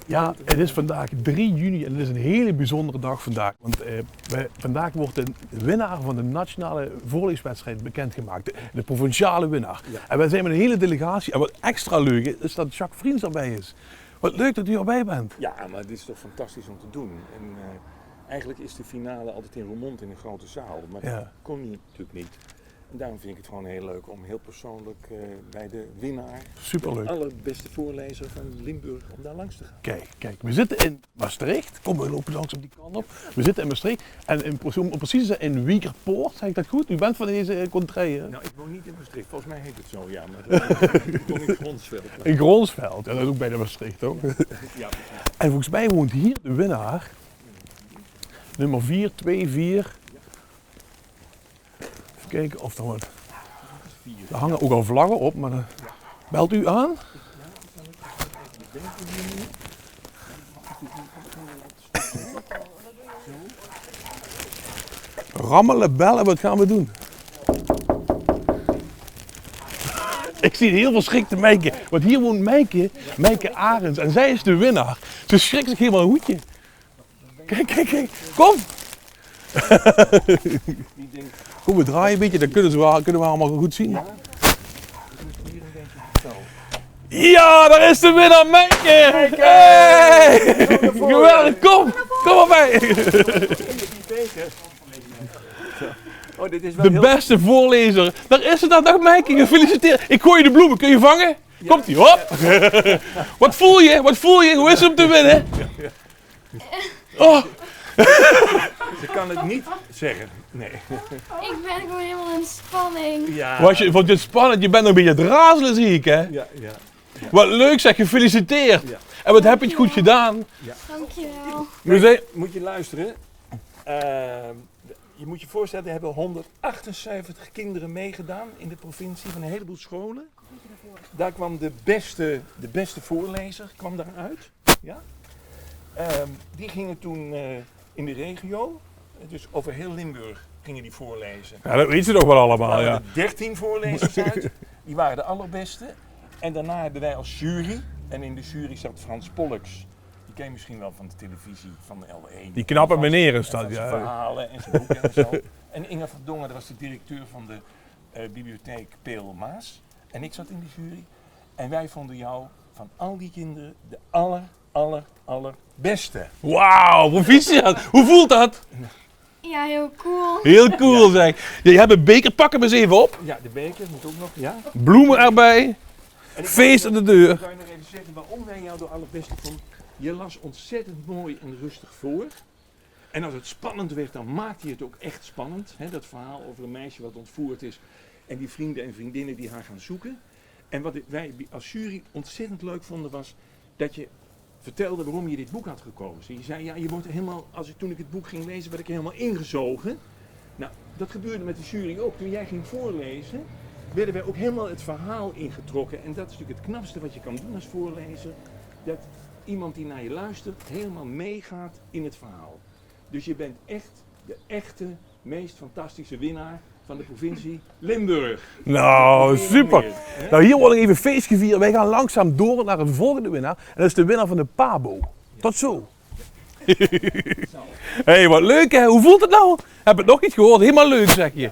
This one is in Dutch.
Ja, het is vandaag 3 juni en het is een hele bijzondere dag vandaag. Want vandaag wordt de winnaar van de nationale voorleeswedstrijd bekendgemaakt. De provinciale winnaar. Ja. En wij zijn met een hele delegatie. En wat extra leuk is dat Jacques Vriends erbij is. Wat leuk dat u erbij bent. Ja, maar dit is toch fantastisch om te doen. En eigenlijk is de finale altijd in Roermond in een grote zaal. Maar dat kon natuurlijk niet. En daarom vind ik het gewoon heel leuk om heel persoonlijk bij de winnaar, superleuk, de allerbeste voorlezer van Limburg, om daar langs te gaan. Kijk, we zitten in Maastricht. Kom, we lopen langs op die kant op. We zitten in Maastricht en om precies in Wiekerpoort, zeg ik dat goed? U bent van deze contrée, hè? Nou, ik woon niet in Maastricht. Volgens mij heet het zo, ja. Maar ik woon in Gronsveld. In Gronsveld, ja, dat is ook bij de Maastricht, toch? Ja. En volgens mij woont hier de winnaar, nummer 424. Even kijken of er wat. Er hangen ook al vlaggen op, maar belt u aan? Rammelen, bellen, wat gaan we doen? Ik zie heel verschrikte Meike, want hier woont Meike Arends en zij is de winnaar. Ze schrikt zich helemaal een hoedje. Kijk, kom! Kom, we draaien een beetje, dan kunnen we allemaal goed zien. Ja, daar is de winnaar, Meike! Hey! Geweldig, kom erbij! Oh, dit is wel de beste voorlezer. Daar is ze dan, dag Meike, gefeliciteerd. Ik gooi je de bloemen, kun je vangen? Ja. Komt-ie, hop! Wat voel je? Hoe is het om te winnen? Oh. Ze kan het niet zeggen, nee. Ik ben gewoon helemaal in spanning. Ja. Vond je het spannend? Je bent nog een beetje het razelen, zie ik, hè? Ja. Wat leuk zeg, gefeliciteerd. Ja. En wat heb je het goed gedaan? Ja. Dankjewel. Moet je luisteren. Je moet je voorstellen, er hebben 178 kinderen meegedaan in de provincie van een heleboel scholen. Daar kwam de beste voorlezer kwam daaruit. Ja? Die gingen toen in de regio, dus over heel Limburg, gingen die voorlezen. Ja, dat weet ze toch wel allemaal, er 13 voorlezers uit, die waren de allerbeste. En daarna hebben wij als jury, en in de jury zat Frans Pollux. Die ken je misschien wel van de televisie, van de L1. Die knappe meneer is dat, ja. Verhalen en zijn boeken en zo. En Inge van Dongen, dat was de directeur van de bibliotheek Peel Maas. En ik zat in de jury. En wij vonden jou van al die kinderen de allerbeste. Wauw, proficiat. Hoe voelt dat? Ja, heel cool. Heel cool zeg. Je hebt een beker, pak hem eens even op. Ja, de beker moet ook nog, ja. Bloemen erbij. Feest aan de deur. Ik kan je nog even zeggen waarom wij jou de allerbeste vonden. Je las ontzettend mooi en rustig voor. En als het spannend werd, dan maakte je het ook echt spannend. Hè? Dat verhaal over een meisje wat ontvoerd is. En die vrienden en vriendinnen die haar gaan zoeken. En wat wij als jury ontzettend leuk vonden was dat je vertelde waarom je dit boek had gekozen. Je zei, ja, je wordt er helemaal, toen ik het boek ging lezen, werd ik er helemaal ingezogen. Nou, dat gebeurde met de jury ook. Toen jij ging voorlezen, werden wij ook helemaal het verhaal ingetrokken. En dat is natuurlijk het knapste wat je kan doen als voorlezer. Dat iemand die naar je luistert helemaal meegaat in het verhaal. Dus je bent echt de echte, meest fantastische winnaar van de provincie Limburg. Nou, super. Nou, hier wordt nog even feest gevierd. Wij gaan langzaam door naar een volgende winnaar. En dat is de winnaar van de Pabo. Tot zo. Hey, wat leuk hè. Hoe voelt het nou? Heb het nog niet gehoord? Helemaal leuk zeg je.